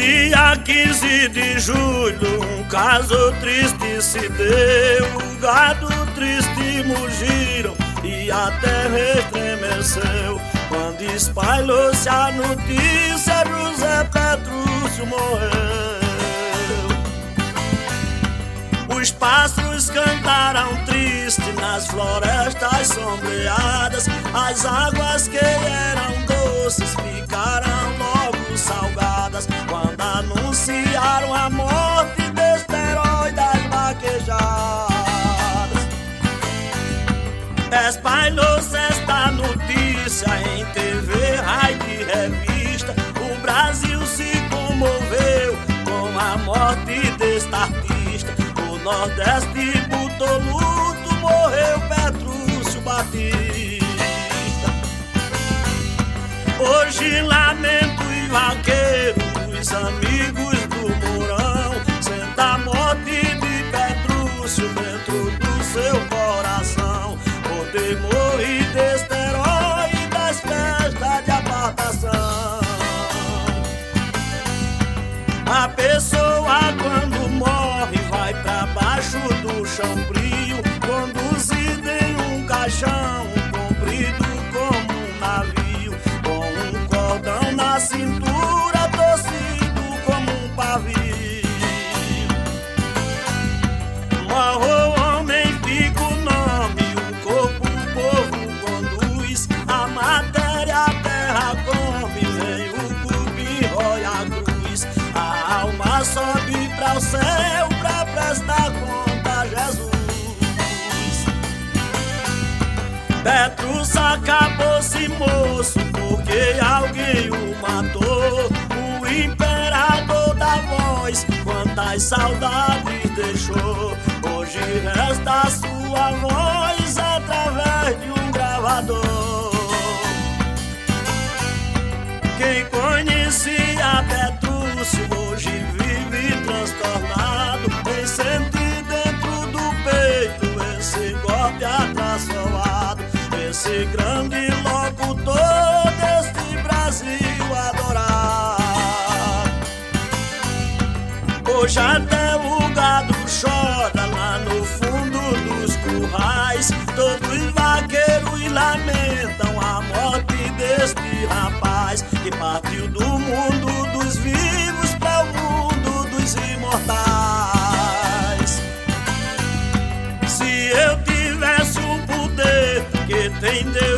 dia 15 de julho, um caso triste se deu. O gado triste mugiram e a terra estremeceu, quando espalhou-se a notícia: José Petrúcio morreu. Os pássaros cantaram triste nas florestas sombreadas, as águas que eram doces ficaram logo salgadas, quando anunciaram a morte deste herói das vaquejadas. Espalhou-se esta notícia em TV, rádio e revista. O Brasil se comoveu com a morte deste artista. O Nordeste botou luto, morreu Petrúcio Batista. Hoje lamento e vaqueiro, os amigos do Mourão, senta a morte de Petrúcio dentro do seu coração. Poder morrer deste herói das festas de apartação. A pessoa quando morre vai pra baixo do chão frio, conduzido em um caixão comprido como um navio, com um cordão na cintura torcido como um pavio. Morre o homem, fica o nome, o corpo o povo conduz, a matéria a terra come, vem o cupim rói a cruz. A alma sobe para o céu pra prestar conta a Jesus. Petrúcio acabou-se moço porque alguém o matou. O imperador da voz, quantas saudades deixou. Hoje resta a sua voz através de um gravador. Quem conhecia Petrúcio hoje vive transtornado, tem sentido dentro do peito esse golpe atrassolado, esse grande locutor deste Brasil adorado. Hoje até o gado chora lá no fundo dos currais, todos os vaqueiros lamentam a morte deste rapaz, que partiu do mundo dos vivos para o mundo dos imortais. Se eu tivesse o poder que tem Deus